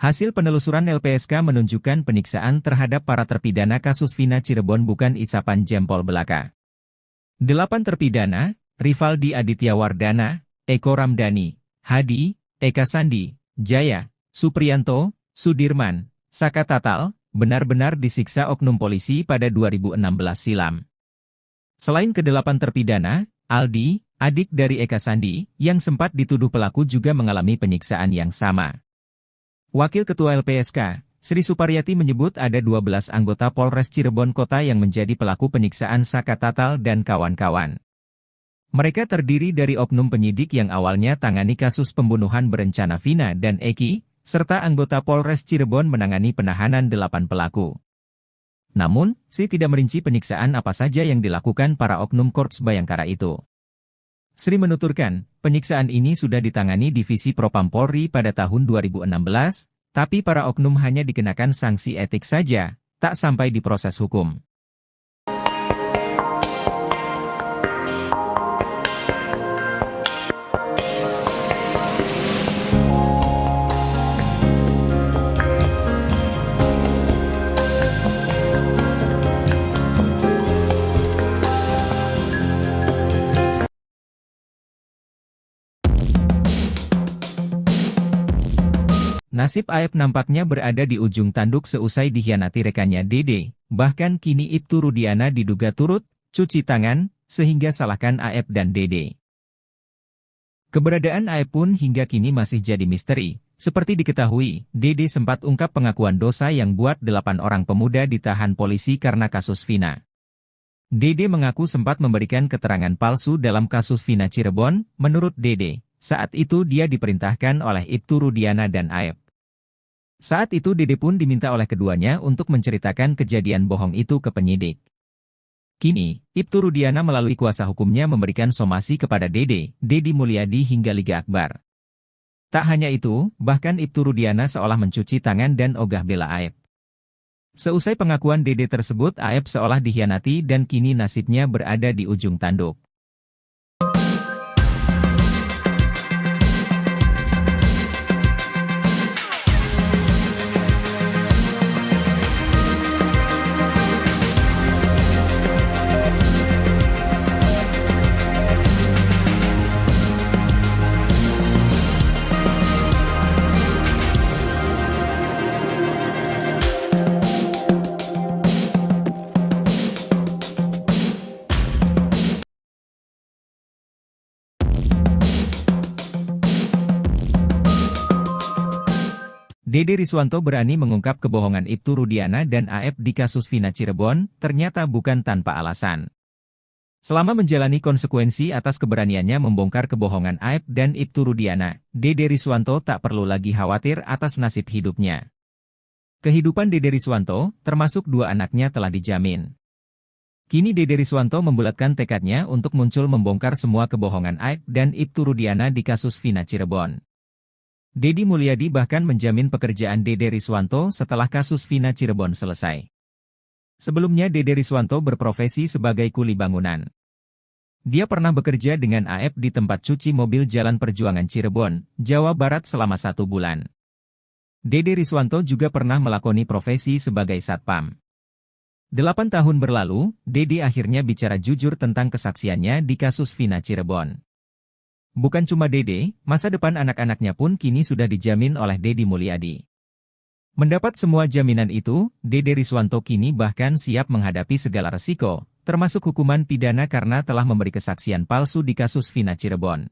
Hasil penelusuran LPSK menunjukkan penyiksaan terhadap para terpidana kasus Vina Cirebon bukan isapan jempol belaka. 8 terpidana, Rivaldi Aditya Wardana, Eko Ramdhani, Hadi, Eka Sandi, Jaya, Supriyanto, Sudirman, Saka Tatal, benar-benar disiksa oknum polisi pada 2016 silam. Selain ke-8 terpidana, Aldi, adik dari Eka Sandi, yang sempat dituduh pelaku juga mengalami penyiksaan yang sama. Wakil Ketua LPSK, Sri Suparyati menyebut ada 12 anggota Polres Cirebon Kota yang menjadi pelaku penyiksaan Saka Tatal dan kawan-kawan. Mereka terdiri dari oknum penyidik yang awalnya tangani kasus pembunuhan berencana Vina dan Eki, serta anggota Polres Cirebon menangani penahanan 8 pelaku. Namun, Sri tidak merinci penyiksaan apa saja yang dilakukan para oknum Korps Bayangkara itu. Sri menuturkan, penyiksaan ini sudah ditangani Divisi Propam Polri pada tahun 2016, tapi para oknum hanya dikenakan sanksi etik saja, tak sampai di proses hukum. Nasib Aep nampaknya berada di ujung tanduk seusai dikhianati rekannya Dede, bahkan kini Ibtu Rudiana diduga turut cuci tangan, sehingga salahkan Aep dan Dede. Keberadaan Aep pun hingga kini masih jadi misteri. Seperti diketahui, Dede sempat ungkap pengakuan dosa yang buat 8 orang pemuda ditahan polisi karena kasus Vina. Dede mengaku sempat memberikan keterangan palsu dalam kasus Vina Cirebon. Menurut Dede, saat itu dia diperintahkan oleh Ibtu Rudiana dan Aep. Saat itu Dede pun diminta oleh keduanya untuk menceritakan kejadian bohong itu ke penyidik. Kini, Ibtu Rudiana melalui kuasa hukumnya memberikan somasi kepada Dede, Dedi Mulyadi hingga Liga Akbar. Tak hanya itu, bahkan Ibtu Rudiana seolah mencuci tangan dan ogah bela Aep. Seusai pengakuan Dede tersebut, Aep seolah dikhianati dan kini nasibnya berada di ujung tanduk. Dede Riswanto berani mengungkap kebohongan Ibtu Rudiana dan Aep di kasus Vina Cirebon, ternyata bukan tanpa alasan. Selama menjalani konsekuensi atas keberaniannya membongkar kebohongan Aep dan Ibtu Rudiana, Dede Riswanto tak perlu lagi khawatir atas nasib hidupnya. Kehidupan Dede Riswanto, termasuk 2 anaknya telah dijamin. Kini Dede Riswanto membulatkan tekadnya untuk muncul membongkar semua kebohongan Aep dan Ibtu Rudiana di kasus Vina Cirebon. Dedi Mulyadi bahkan menjamin pekerjaan Dede Riswanto setelah kasus Vina Cirebon selesai. Sebelumnya Dede Riswanto berprofesi sebagai kuli bangunan. Dia pernah bekerja dengan Aep di tempat cuci mobil Jalan Perjuangan Cirebon, Jawa Barat selama 1 bulan. Dede Riswanto juga pernah melakoni profesi sebagai satpam. 8 tahun berlalu, Dede akhirnya bicara jujur tentang kesaksiannya di kasus Vina Cirebon. Bukan cuma Dede, masa depan anak-anaknya pun kini sudah dijamin oleh Dedi Mulyadi. Mendapat semua jaminan itu, Dede Riswanto kini bahkan siap menghadapi segala resiko, termasuk hukuman pidana karena telah memberi kesaksian palsu di kasus Vina Cirebon.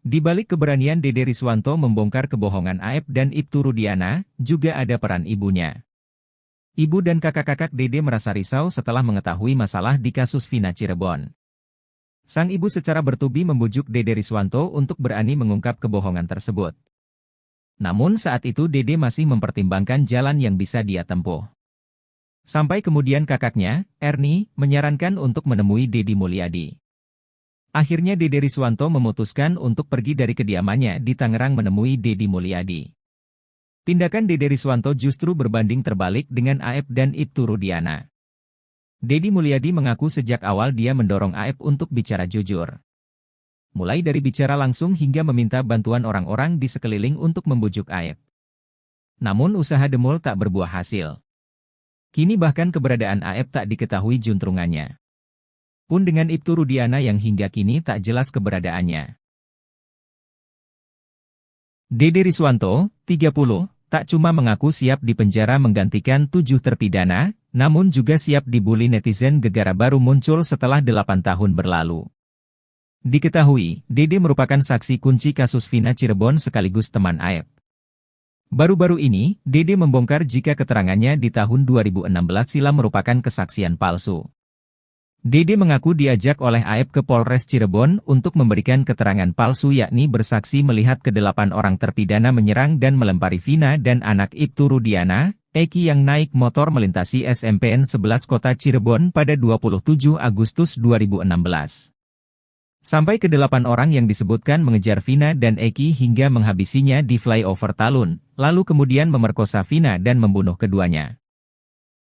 Di balik keberanian Dede Riswanto membongkar kebohongan Aep dan Ibtu Rudiana, juga ada peran ibunya. Ibu dan kakak-kakak Dede merasa risau setelah mengetahui masalah di kasus Vina Cirebon. Sang ibu secara bertubi membujuk Dede Riswanto untuk berani mengungkap kebohongan tersebut. Namun saat itu Dede masih mempertimbangkan jalan yang bisa dia tempuh. Sampai kemudian kakaknya, Erni, menyarankan untuk menemui Dedi Mulyadi. Akhirnya Dede Riswanto memutuskan untuk pergi dari kediamannya di Tangerang menemui Dedi Mulyadi. Tindakan Dede Riswanto justru berbanding terbalik dengan Aep dan Ibtu Rudiana. Dedi Mulyadi mengaku sejak awal dia mendorong Aep untuk bicara jujur. Mulai dari bicara langsung hingga meminta bantuan orang-orang di sekeliling untuk membujuk Aep. Namun usaha demol tak berbuah hasil. Kini bahkan keberadaan Aep tak diketahui juntrungannya. Pun dengan Ibtu Rudiana yang hingga kini tak jelas keberadaannya. Dede Riswanto, 30, tak cuma mengaku siap dipenjara menggantikan 7 terpidana, namun juga siap dibully netizen gegara baru muncul setelah 8 tahun berlalu. Diketahui, Dede merupakan saksi kunci kasus Vina Cirebon sekaligus teman Aep. Baru-baru ini, Dede membongkar jika keterangannya di tahun 2016 silam merupakan kesaksian palsu. Dede mengaku diajak oleh Aep ke Polres Cirebon untuk memberikan keterangan palsu yakni bersaksi melihat ke-8 orang terpidana menyerang dan melempari Vina dan anak Ibtu Rudiana, Eki yang naik motor melintasi SMPN 11 Kota Cirebon pada 27 Agustus 2016. Sampai ke-8 orang yang disebutkan mengejar Vina dan Eki hingga menghabisinya di flyover Talun, lalu kemudian memerkosa Vina dan membunuh keduanya.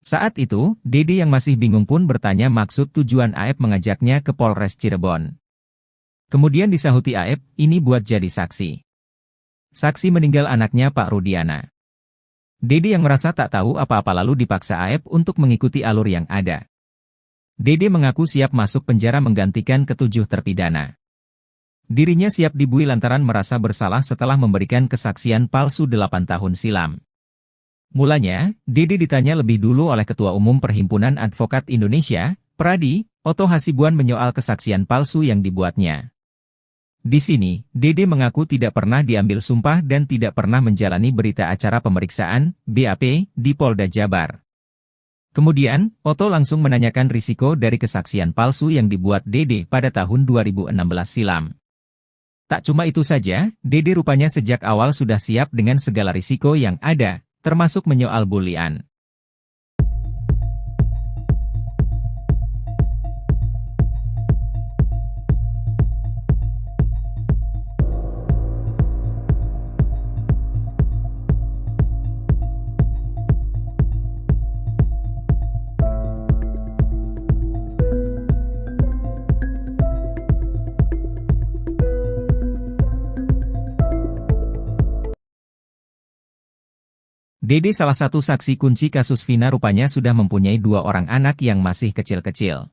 Saat itu, Dede yang masih bingung pun bertanya maksud tujuan Aep mengajaknya ke Polres Cirebon. Kemudian disahuti Aep, ini buat jadi saksi. Saksi meninggal anaknya Pak Rudiana. Dede yang merasa tak tahu apa-apa lalu dipaksa Aep untuk mengikuti alur yang ada. Dede mengaku siap masuk penjara menggantikan ke-7 terpidana. Dirinya siap dibui lantaran merasa bersalah setelah memberikan kesaksian palsu 8 tahun silam. Mulanya, Dede ditanya lebih dulu oleh Ketua Umum Perhimpunan Advokat Indonesia, Pradi, Otto Hasibuan menyoal kesaksian palsu yang dibuatnya. Di sini, Dede mengaku tidak pernah diambil sumpah dan tidak pernah menjalani berita acara pemeriksaan, BAP, di Polda Jabar. Kemudian, Otto langsung menanyakan risiko dari kesaksian palsu yang dibuat Dede pada tahun 2016 silam. Tak cuma itu saja, Dede rupanya sejak awal sudah siap dengan segala risiko yang ada, termasuk menyoal bulian. Dede salah satu saksi kunci kasus Vina rupanya sudah mempunyai 2 orang anak yang masih kecil-kecil.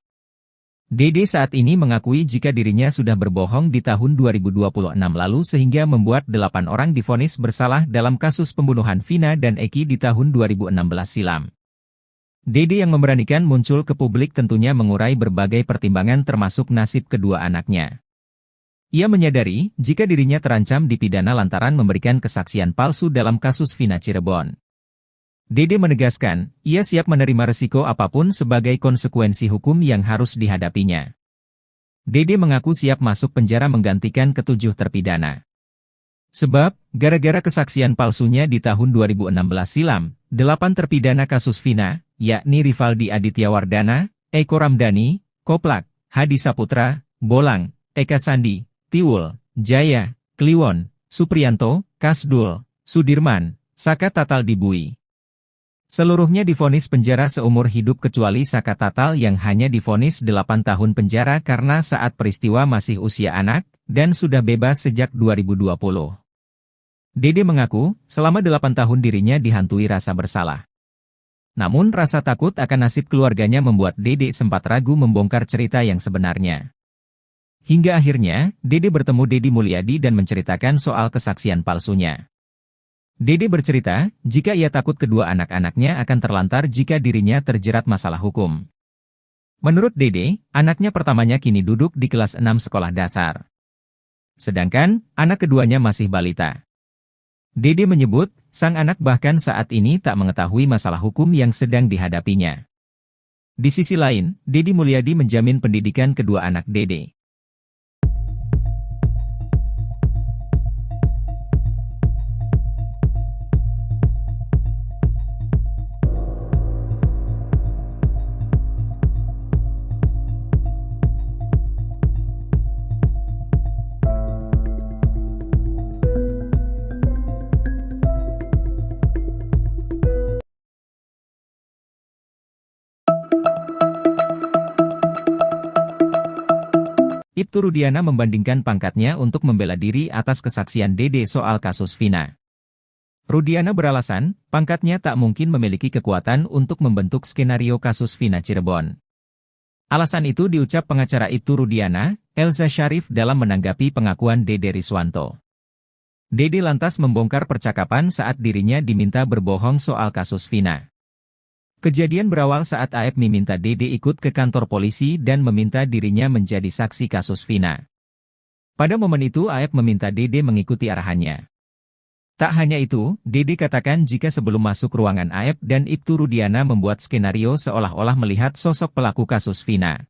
Dede saat ini mengakui jika dirinya sudah berbohong di tahun 2026 lalu sehingga membuat 8 orang divonis bersalah dalam kasus pembunuhan Vina dan Eki di tahun 2016 silam. Dede yang memberanikan muncul ke publik tentunya mengurai berbagai pertimbangan termasuk nasib kedua anaknya. Ia menyadari jika dirinya terancam dipidana lantaran memberikan kesaksian palsu dalam kasus Vina Cirebon. Dede menegaskan, ia siap menerima resiko apapun sebagai konsekuensi hukum yang harus dihadapinya. Dede mengaku siap masuk penjara menggantikan ke-7 terpidana. Sebab, gara-gara kesaksian palsunya di tahun 2016 silam, 8 terpidana kasus Vina, yakni Rivaldi Aditya Wardana, Eko Ramdhani, Koplak, Hadi Saputra, Bolang, Eka Sandi, Tiwul, Jaya, Kliwon, Supriyanto, Kasdul, Sudirman, Saka Tatal dibui. Seluruhnya divonis penjara seumur hidup kecuali Saka Tatal yang hanya divonis 8 tahun penjara karena saat peristiwa masih usia anak, dan sudah bebas sejak 2020. Dede mengaku, selama 8 tahun dirinya dihantui rasa bersalah. Namun rasa takut akan nasib keluarganya membuat Dede sempat ragu membongkar cerita yang sebenarnya. Hingga akhirnya, Dede bertemu Deddy Mulyadi dan menceritakan soal kesaksian palsunya. Dede bercerita, jika ia takut kedua anak-anaknya akan terlantar jika dirinya terjerat masalah hukum. Menurut Dede, anaknya pertamanya kini duduk di kelas 6 sekolah dasar. Sedangkan, anak keduanya masih balita. Dede menyebut, sang anak bahkan saat ini tak mengetahui masalah hukum yang sedang dihadapinya. Di sisi lain, Deddy Mulyadi menjamin pendidikan kedua anak Dede. Ibtu Rudiana membandingkan pangkatnya untuk membela diri atas kesaksian Dede soal kasus Vina. Rudiana beralasan, pangkatnya tak mungkin memiliki kekuatan untuk membentuk skenario kasus Vina Cirebon. Alasan itu diucap pengacara Ibtu Rudiana, Elza Syarif dalam menanggapi pengakuan Dede Riswanto. Dede lantas membongkar percakapan saat dirinya diminta berbohong soal kasus Vina. Kejadian berawal saat AF meminta Dede ikut ke kantor polisi dan meminta dirinya menjadi saksi kasus Vina. Pada momen itu AF meminta Dede mengikuti arahannya. Tak hanya itu, Dede katakan jika sebelum masuk ruangan AF dan Ibtu Rudiana membuat skenario seolah-olah melihat sosok pelaku kasus Vina.